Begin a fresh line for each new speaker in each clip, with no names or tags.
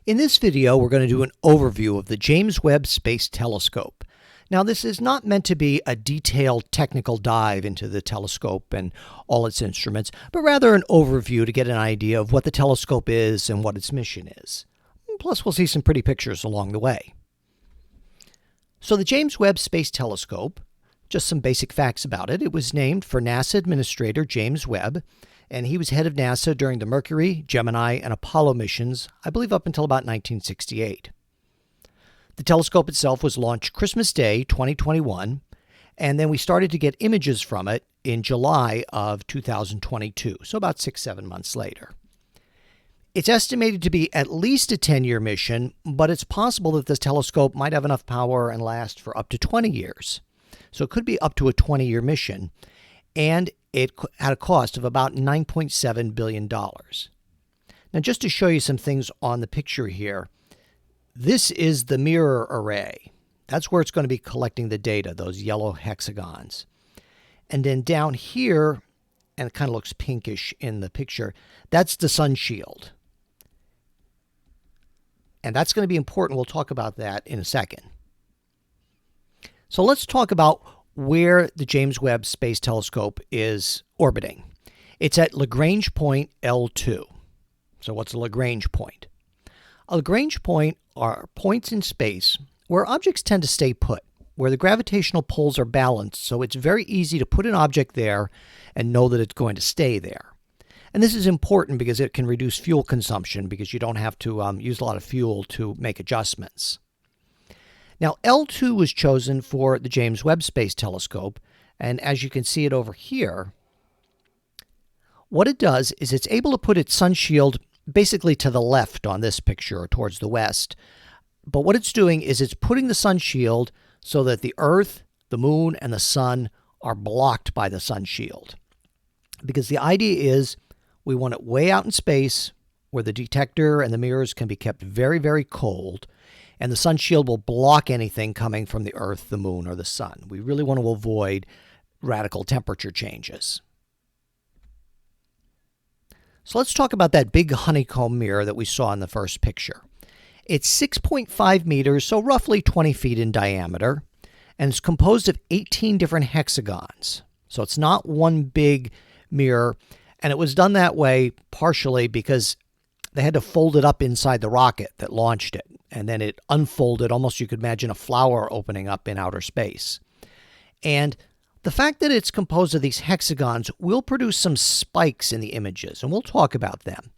In this video, we're going to do an overview of the James Webb Space Telescope. Now, this is not meant to be a detailed technical dive into the telescope and all its instruments, but rather an overview to get an idea of what the telescope is and what its mission is. Plus, we'll see some pretty pictures along the way. So the James Webb Space Telescope, just some basic facts about it. It was named for NASA Administrator James Webb, and he was head of NASA during the Mercury, Gemini, and Apollo missions, I believe up until about 1968. The telescope itself was launched Christmas Day, 2021, and then we started to get images from it in July of 2022, so about 6-7 months later. It's estimated to be at least a 10-year mission, but it's possible that this telescope might have enough power and last for up to 20 years. So it could be up to a 20-year mission, and it had a cost of about $9.7 billion. Now, just to show you some things on the picture here, this is the mirror array. That's where it's going to be collecting the data, those yellow hexagons. And then down here, and it kind of looks pinkish in the picture, that's the sun shield. And that's going to be important. We'll talk about that in a second. So let's talk about where the James Webb Space Telescope is orbiting. It's at Lagrange point L2. So what's a Lagrange point? A Lagrange point are points in space where objects tend to stay put, where the gravitational pulls are balanced, so it's very easy to put an object there and know that it's going to stay there. And this is important because it can reduce fuel consumption because you don't have to use a lot of fuel to make adjustments. Now, L2 was chosen for the James Webb Space Telescope, and as you can see it over here, what it does is it's able to put its sun shield basically to the left on this picture or towards the west. But what it's doing is it's putting the sun shield so that the Earth, the Moon, and the Sun are blocked by the sun shield. Because the idea is we want it way out in space where the detector and the mirrors can be kept very, very cold, and the sun shield will block anything coming from the Earth, the Moon, or the Sun. We really want to avoid radical temperature changes. So let's talk about that big honeycomb mirror that we saw in the first picture. It's 6.5 meters, so roughly 20 feet in diameter, and it's composed of 18 different hexagons. So it's not one big mirror, and it was done that way partially because they had to fold it up inside the rocket that launched it, and then it unfolded, almost you could imagine a flower opening up in outer space. And the fact that it's composed of these hexagons will produce some spikes in the images, and we'll talk about them.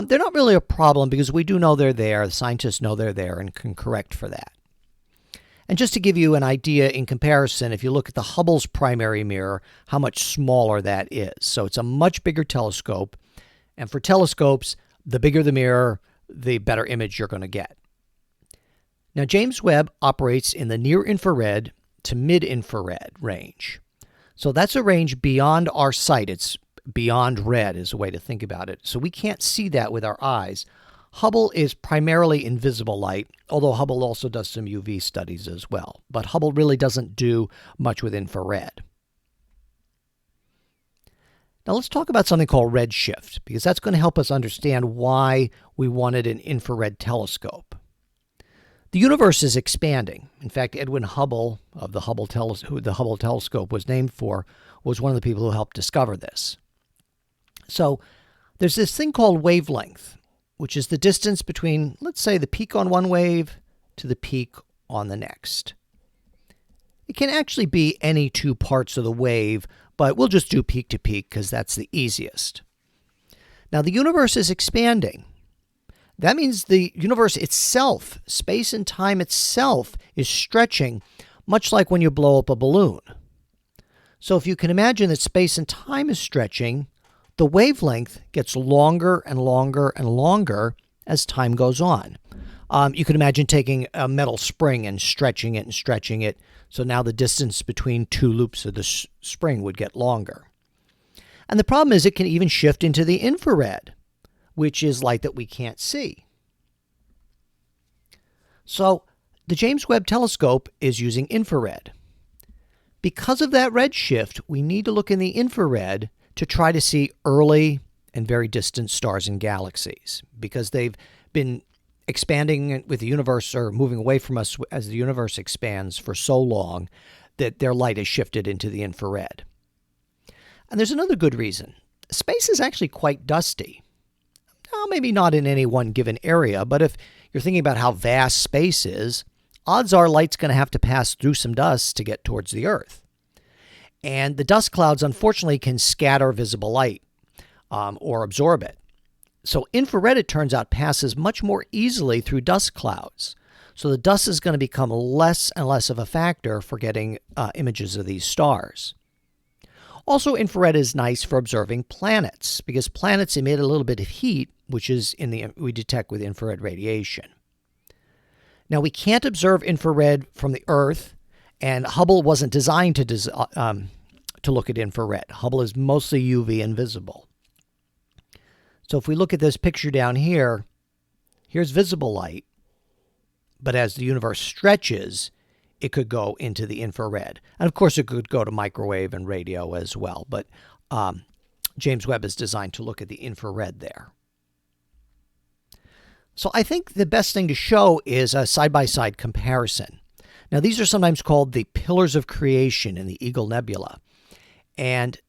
They're not really a problem because we do know they're there, the scientists know they're there and can correct for that. And just to give you an idea in comparison, if you look at the Hubble's primary mirror, how much smaller that is. So it's a much bigger telescope, and for telescopes, the bigger the mirror, the better image you're going to get. Now, James Webb operates in the near-infrared to mid-infrared range. So that's a range beyond our sight. It's beyond red is a way to think about it. So we can't see that with our eyes. Hubble is primarily invisible light, although Hubble also does some UV studies as well. But Hubble really doesn't do much with infrared. Now let's talk about something called redshift, because that's going to help us understand why we wanted an infrared telescope. The universe is expanding. In fact, Edwin Hubble, of the who the Hubble telescope was named for, was one of the people who helped discover this. So there's this thing called wavelength, which is the distance between, let's say, the peak on one wave to the peak on the next. It can actually be any two parts of the wave, but we'll just do peak to peak because that's the easiest. Now, the universe is expanding. That means the universe itself, space and time itself, is stretching, much like when you blow up a balloon. So if you can imagine that space and time is stretching, the wavelength gets longer and longer and longer as time goes on. You can imagine taking a metal spring and stretching it and stretching it, so now the distance between two loops of the spring would get longer. And the problem is it can even shift into the infrared, which is light that we can't see. So the James Webb Telescope is using infrared. Because of that redshift, we need to look in the infrared to try to see early and very distant stars and galaxies, because they've been expanding with the universe or moving away from us as the universe expands for so long that their light is shifted into the infrared. And there's another good reason. Space is actually quite dusty. Well, maybe not in any one given area, but if you're thinking about how vast space is, odds are light's going to have to pass through some dust to get towards the Earth. And the dust clouds, unfortunately, can scatter visible light or absorb it. So infrared, it turns out, passes much more easily through dust clouds. So the dust is going to become less and less of a factor for getting images of these stars. Also, infrared is nice for observing planets because planets emit a little bit of heat, which is we detect with infrared radiation. Now, we can't observe infrared from the Earth, and Hubble wasn't designed to look at infrared. Hubble is mostly UV and visible. So if we look at this picture down here, here's visible light, but as the universe stretches, it could go into the infrared. And of course, it could go to microwave and radio as well, but James Webb is designed to look at the infrared there. So I think the best thing to show is a side-by-side comparison. Now, these are sometimes called the pillars of creation in the Eagle Nebula. And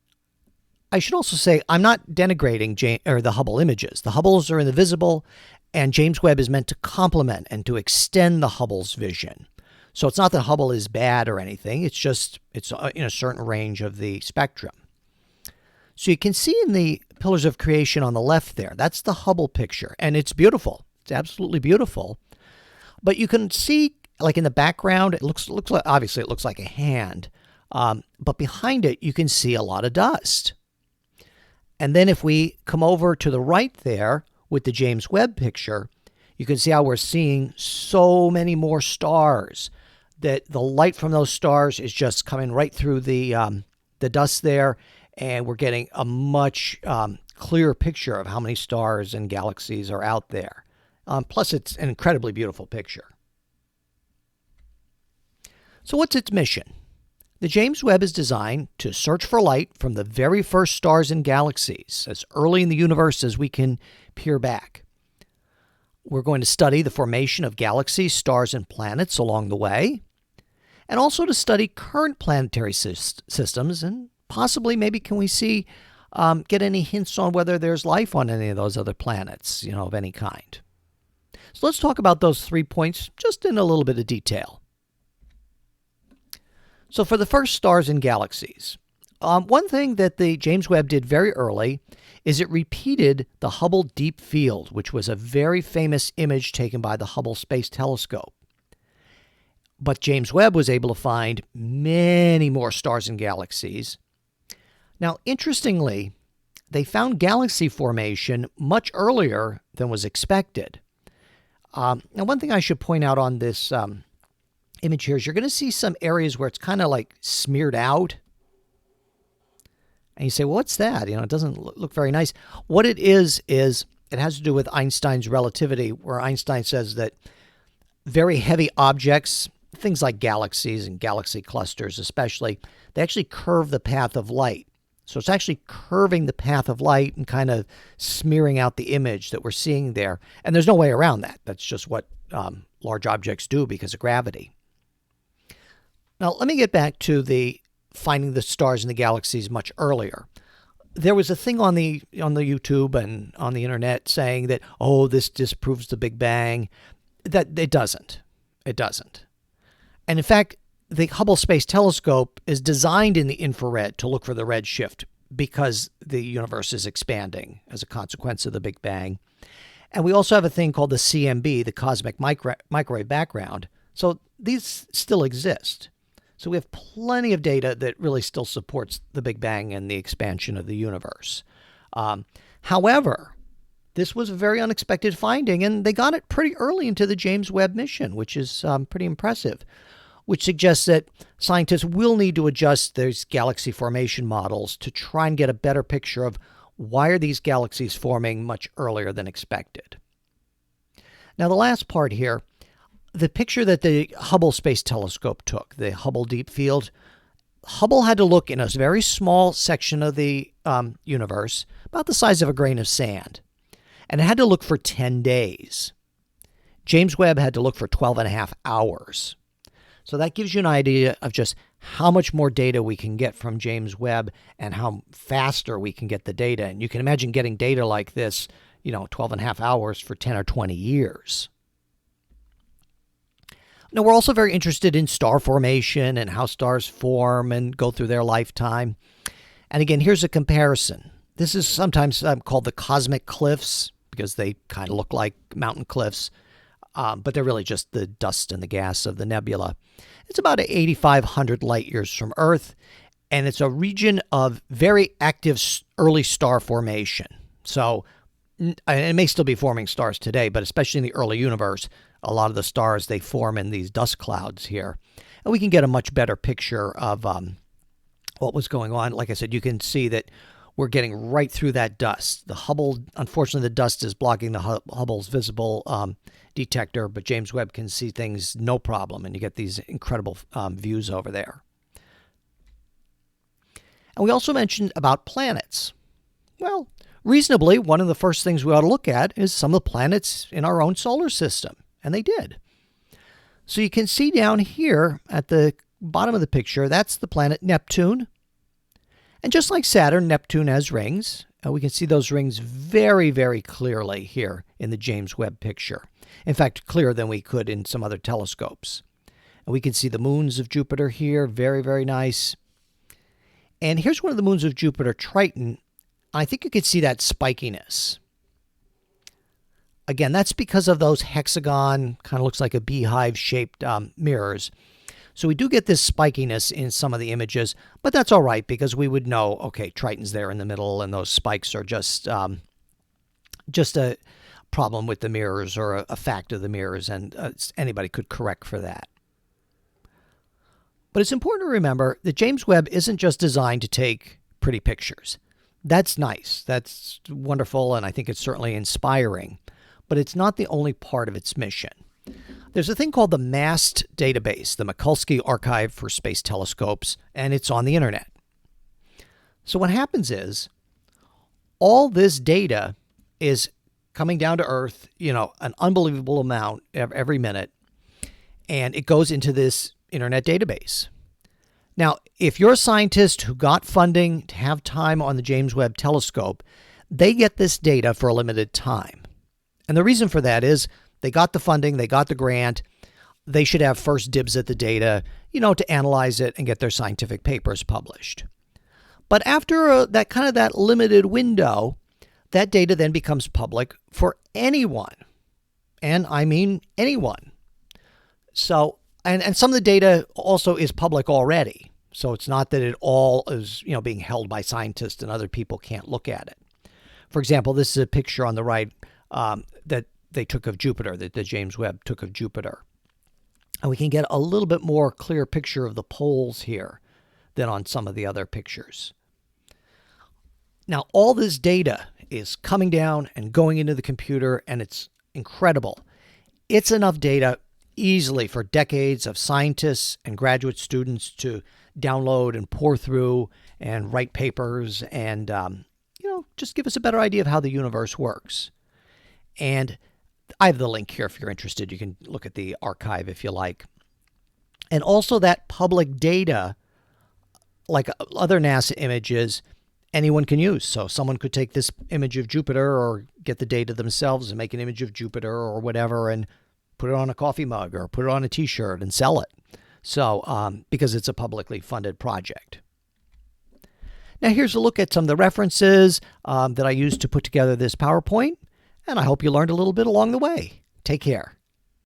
I should also say I'm not denigrating the Hubble images. The Hubbles are in the visible, and James Webb is meant to complement and to extend the Hubble's vision. So it's not that Hubble is bad or anything. It's just it's in a certain range of the spectrum. So you can see in the pillars of creation on the left there, that's the Hubble picture, and it's beautiful. It's absolutely beautiful. But you can see, like in the background, it looks like, obviously it looks like a hand. But behind it, you can see a lot of dust. And then if we come over to the right there with the James Webb picture, you can see how we're seeing so many more stars, that the light from those stars is just coming right through the dust there, and we're getting a much clearer picture of how many stars and galaxies are out there. Plus, it's an incredibly beautiful picture. So what's its mission? The James Webb is designed to search for light from the very first stars and galaxies, as early in the universe as we can peer back. We're going to study the formation of galaxies, stars, and planets along the way, and also to study current planetary systems, and possibly maybe can we see, get any hints on whether there's life on any of those other planets, of any kind. So let's talk about those 3 points just in a little bit of detail. So for the first stars and galaxies, one thing that the James Webb did very early is it repeated the Hubble Deep Field, which was a very famous image taken by the Hubble Space Telescope. But James Webb was able to find many more stars and galaxies. Now, interestingly, they found galaxy formation much earlier than was expected. Now, one thing I should point out on this image here is you're going to see some areas where it's kind of like smeared out. And you say, well, what's that? It doesn't look very nice. What it is it has to do with Einstein's relativity, where Einstein says that very heavy objects, things like galaxies and galaxy clusters especially, they actually curve the path of light. So it's actually curving the path of light and kind of smearing out the image that we're seeing there. And there's no way around that. That's just what large objects do because of gravity. Now, let me get back to the finding the stars and the galaxies much earlier. There was a thing on the YouTube and on the internet saying that, oh, this disproves the Big Bang. That it doesn't. It doesn't. And in fact, the Hubble Space Telescope is designed in the infrared to look for the redshift because the universe is expanding as a consequence of the Big Bang. And we also have a thing called the CMB, the cosmic microwave background. So these still exist. So we have plenty of data that really still supports the Big Bang and the expansion of the universe. However, this was a very unexpected finding, and they got it pretty early into the James Webb mission, which is pretty impressive, which suggests that scientists will need to adjust these galaxy formation models to try and get a better picture of why are these galaxies forming much earlier than expected. Now, the last part here, the picture that the Hubble Space Telescope took, the Hubble Deep Field, Hubble had to look in a very small section of the universe, about the size of a grain of sand, and it had to look for 10 days. James Webb had to look for 12 and a half hours. So that gives you an idea of just how much more data we can get from James Webb and how faster we can get the data. And you can imagine getting data like this, 12 and a half hours for 10 or 20 years. Now, we're also very interested in star formation and how stars form and go through their lifetime. And again, here's a comparison. This is sometimes called the cosmic cliffs because they kind of look like mountain cliffs, but they're really just the dust and the gas of the nebula. It's about 8,500 light years from Earth, and it's a region of very active early star formation. So it may still be forming stars today, but especially in the early universe, a lot of the stars, they form in these dust clouds here. And we can get a much better picture of what was going on. Like I said, you can see that we're getting right through that dust. The Hubble, unfortunately, the dust is blocking the Hubble's visible detector, but James Webb can see things no problem, and you get these incredible views over there. And we also mentioned about planets. Well, reasonably, one of the first things we ought to look at is some of the planets in our own solar system, and they did. So you can see down here at the bottom of the picture, that's the planet Neptune. And just like Saturn, Neptune has rings. We can see those rings very, very clearly here in the James Webb picture. In fact, clearer than we could in some other telescopes. And we can see the moons of Jupiter here, very, very nice. And here's one of the moons of Jupiter, Triton. I think you can see that spikiness. Again, that's because of those hexagon, kind of looks like a beehive-shaped mirrors. So we do get this spikiness in some of the images, but that's all right because we would know, okay, Triton's there in the middle, and those spikes are just a problem with the mirrors or a fact of the mirrors, and anybody could correct for that. But it's important to remember that James Webb isn't just designed to take pretty pictures. That's nice. That's wonderful, and I think it's certainly inspiring. But it's not the only part of its mission. There's a thing called the MAST database, the Mikulski Archive for Space Telescopes, and it's on the internet. So what happens is all this data is coming down to Earth, an unbelievable amount every minute, and it goes into this internet database. Now, if you're a scientist who got funding to have time on the James Webb Telescope, they get this data for a limited time. And the reason for that is they got the funding, they got the grant, they should have first dibs at the data, to analyze it and get their scientific papers published. But after that limited window, that data then becomes public for anyone. And I mean anyone. So, and some of the data also is public already. So it's not that it all is, being held by scientists and other people can't look at it. For example, this is a picture on the right that they took of Jupiter, that the James Webb took of Jupiter. And we can get a little bit more clear picture of the poles here than on some of the other pictures. Now, all this data is coming down and going into the computer, and it's incredible. It's enough data easily for decades of scientists and graduate students to download and pour through and write papers and, just give us a better idea of how the universe works. And I have the link here if you're interested. You can look at the archive if you like. And also that public data, like other NASA images, anyone can use. So someone could take this image of Jupiter or get the data themselves and make an image of Jupiter or whatever and put it on a coffee mug or put it on a t-shirt and sell it. So because it's a publicly funded project. Now here's a look at some of the references that I used to put together this PowerPoint. And I hope you learned a little bit along the way. Take care.